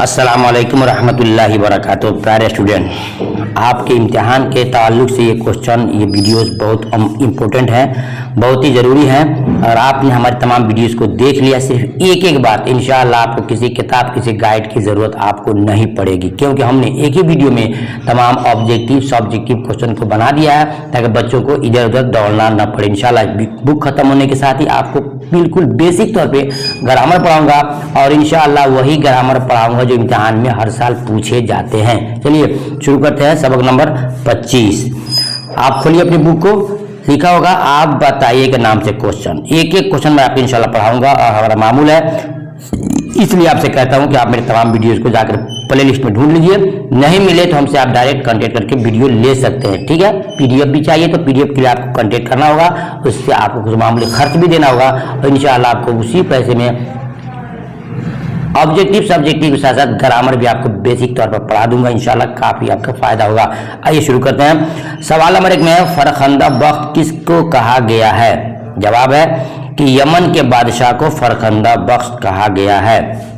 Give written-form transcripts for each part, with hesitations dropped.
अस्सलाम वालेकुम रहमतुल्लाहि वबरकातुहू। प्यारे स्टूडेंट, आपके इम्तिहान के ताल्लुक से ये क्वेश्चन, ये वीडियोस बहुत इम्पोर्टेंट हैं, बहुत ही ज़रूरी हैं। और आपने हमारे तमाम वीडियोस को देख लिया, सिर्फ एक एक बात, इंशाअल्लाह आपको किसी किताब, किसी गाइड की ज़रूरत आपको नहीं पड़ेगी, क्योंकि हमने एक ही वीडियो में तमाम ऑब्जेक्टिव सब्जेक्टिव क्वेश्चन को बना दिया है ताकि बच्चों को इधर उधर दौड़ना न पड़े। इंशाअल्लाह बुक खत्म होने के साथ ही आपको बिल्कुल बेसिक तौर पे ग्रामर पढ़ाऊंगा और इंशाअल्लाह वही ग्रामर पढ़ाऊंगा जो इम्तिहान में हर साल पूछे जाते हैं। चलिए शुरू करते हैं। सबक नंबर 25। आप खोलिए अपनी बुक को, लिखा होगा आप बताइए के नाम से क्वेश्चन। एक एक क्वेश्चन मैं आपको इंशाअल्लाह पढ़ाऊंगा और हमारा मामूल है, इसलिए आपसे कहता हूं कि आप मेरे तमाम वीडियोस को जाकर प्ले लिस्ट में ढूंढ लीजिए। नहीं मिले तो हमसे आप डायरेक्ट कांटेक्ट करके वीडियो ले सकते हैं, ठीक है। पीडीएफ भी चाहिए तो पीडीएफ के लिए आपको कांटेक्ट करना होगा, उससे आपको कुछ मामूली खर्च भी देना होगा और इंशाअल्लाह आपको उसी पैसे में ऑब्जेक्टिव सब्जेक्टिव के साथ साथ ग्रामर भी आपको बेसिक तौर पर पढ़ा दूंगा। इंशाल्लाह काफी आपका फायदा होगा। आइए शुरू करते हैं। सवाल नंबर 1 में फरखंदा वक्त किसको कहा गया है? जवाब है कि यमन के बादशाह को फरखंदा वक्त कहा गया है,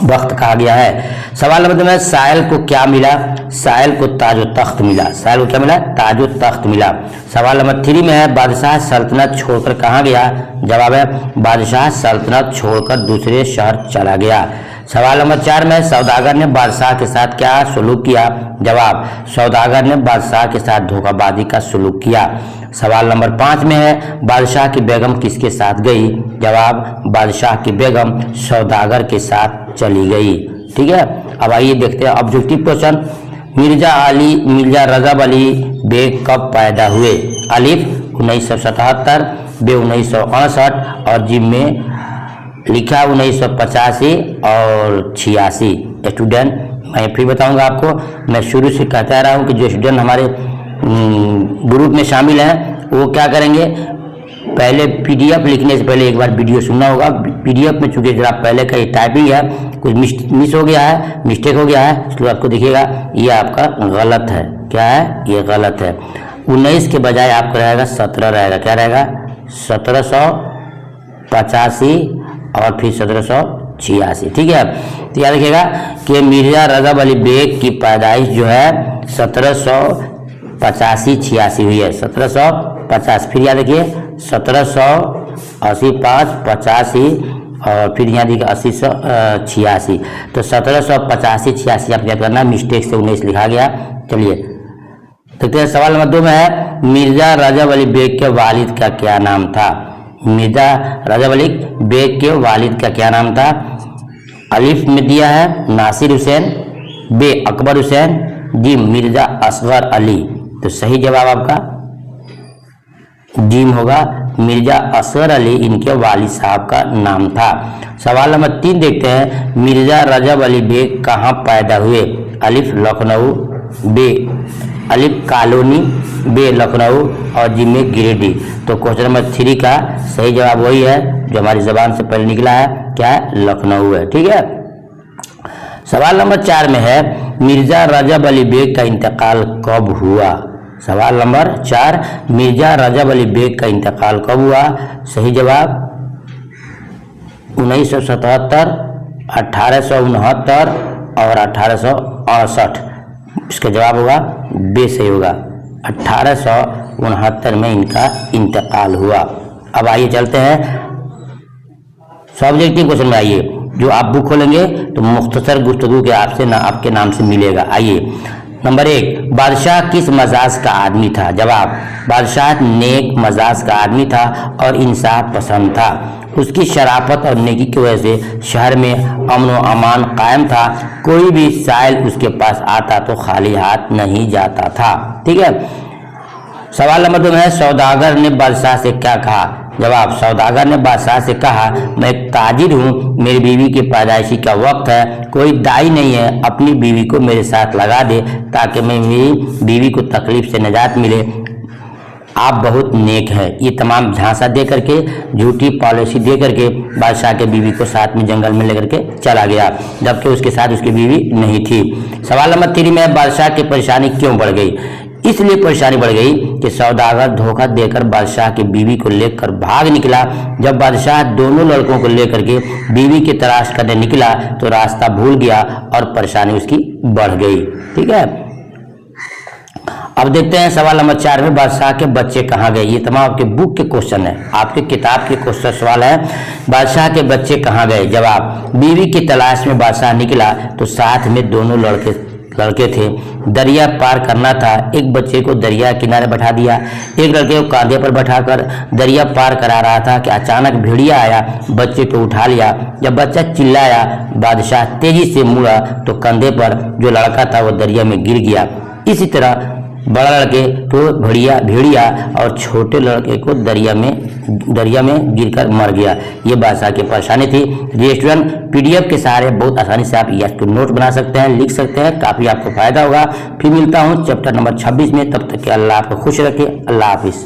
वक्त कहा गया है। सवाल नंबर 2 में साहिल को क्या मिला? साहिल को ताजो तख्त मिला। साहिल को क्या मिला? ताजो तख्त मिला। सवाल नंबर 3 में है बादशाह सल्तनत छोड़कर कहाँ गया? जवाब है बादशाह सल्तनत छोड़कर दूसरे शहर चला गया। सवाल नंबर 4 में सौदागर ने बादशाह के साथ क्या सलूक किया? जवाब सौदागर ने बादशाह के साथ धोखाबाजी का सलूक किया। सवाल नंबर 5 में है बादशाह की बेगम किसके साथ गई? जवाब बादशाह की बेगम सौदागर के साथ चली गई, ठीक है। अब आइए देखते हैं ऑब्जेक्टिव क्वेश्चन। मिर्जा रजब अली बेग कब पैदा हुए? अलिफ 1977, बे 1968 और जिम में लिखा 1985 और 86। स्टूडेंट, मैं फिर बताऊंगा आपको, मैं शुरू से कहता आ रहा हूं कि जो स्टूडेंट हमारे ग्रुप में शामिल हैं वो क्या करेंगे, पहले पीडीएफ लिखने से पहले एक बार वीडियो सुनना होगा। पीडीएफ में चूंकि जरा पहले का ये टाइपिंग है, कुछ मिस हो गया है, मिस्टेक हो गया है, इसलिए आपको दिखेगा ये आपका गलत है। क्या है? ये गलत है। 19 के बजाय आपका रहेगा 17 रहेगा। क्या रहेगा? 1785 और फिर 1786, ठीक है। तो याद रखिएगा कि मिर्जा रजब अली बेग की पैदाइश जो है 1785-86 हुई है। 1750, फिर याद रखिए 1780, 85 और फिर यहाँ देखिए 80-86। तो 1785-86 आप याद करना, मिस्टेक से 19 लिखा गया। चलिए देखते हैं। सवाल नंबर 2 में है मिर्जा रजब अली बेग के वालिद का क्या नाम था? मिर्जा रजब अली बेग के वालिद का क्या नाम था? अलिफ में दिया है नासिर हुसैन, बे अकबर हुसैन, जी मिर्जा असगर अली। तो सही जवाब आपका जीम होगा, मिर्जा असगर अली इनके वालिद साहब का नाम था। सवाल नंबर 3 देखते हैं। मिर्जा रजब अली बेग कहाँ पैदा हुए? अलिफ लखनऊ, बे अलिफ कॉलोनी, बे लखनऊ और जी में गिरिडीह। तो क्वेश्चन नंबर 3 का सही जवाब वही है जो हमारी जबान से पहले निकला है। क्या है? लखनऊ है, ठीक है। सवाल नंबर 4 में है मिर्जा रजब अली बेग का इंतकाल कब हुआ? सवाल नंबर 4, मिर्जा रजब अली बेग का इंतकाल कब हुआ? सही जवाब 1977, 1869 और 1868। इसका जवाब होगा बे, सही होगा। 1869 में इनका इंतकाल हुआ। अब आइए चलते हैं सब्जेक्टिव क्वेश्चन में। आइए, जो आप बुक खोलेंगे तो मुख्तसर गुफ्तगू के आपके नाम से मिलेगा। आइए नंबर 1, बादशाह किस मजाज का आदमी था? जवाब बादशाह नेक मजाज का आदमी था और इंसाफ पसंद था। उसकी शराफत और नेकी की वजह से शहर में अमन व अमान कायम था। कोई भी साइल उसके पास आता तो खाली हाथ नहीं जाता था, ठीक है। सवाल नंबर 2 में है सौदागर ने बादशाह से क्या कहा? जवाब सौदागर ने बादशाह से कहा मैं एक ताजिर हूँ, मेरी बीवी की पैदाइशी का वक्त है, कोई दाई नहीं है, अपनी बीवी को मेरे साथ लगा दे ताकि मेरी बीवी को तकलीफ से निजात मिले। आप बहुत नेक है। ये तमाम झांसा दे करके, झूठी पॉलिसी दे करके बादशाह के बीवी को साथ में जंगल में लेकर के चला गया, जबकि उसके साथ उसकी बीवी नहीं थी। सवाल नंबर 3 में बादशाह की परेशानी क्यों बढ़ गई? इसलिए परेशानी बढ़ गई कि सौदागर धोखा देकर बादशाह की बीवी को लेकर भाग निकला। जब बादशाह दोनों लड़कों को लेकर के बीवी की तलाश करने निकला तो रास्ता भूल गया और परेशानी उसकी बढ़ गई। ठीक है, अब देखते हैं सवाल नंबर 4 में बादशाह के बच्चे कहाँ गए। ये तमाम आपके बुक के क्वेश्चन है, आपके किताब के क्वेश्चन सवाल है। बादशाह के बच्चे कहाँ गए? जवाब, बीवी की तलाश में बादशाह निकला तो साथ में दोनों लड़के थे। दरिया पार करना था, एक बच्चे को दरिया किनारे बैठा दिया, एक लड़के को कांधे पर बैठाकर दरिया पार करा रहा था कि अचानक भेड़िया आया, बच्चे को उठा लिया। जब बच्चा चिल्लाया, बादशाह तेजी से मुड़ा तो कंधे पर जो लड़का था वो दरिया में गिर गया। इसी तरह बड़ा लड़के को भेड़िया और छोटे लड़के को दरिया में गिरकर मर गया। ये बादशाह की परेशानी थी। रेस्टोरेंट पीडीएफ के सहारे बहुत आसानी से आप इसके नोट बना सकते हैं, लिख सकते हैं, काफी आपको फायदा होगा। फिर मिलता हूँ चैप्टर नंबर 26 में, तब तक के अल्लाह आपको खुश रखे। अल्लाह हाफिज।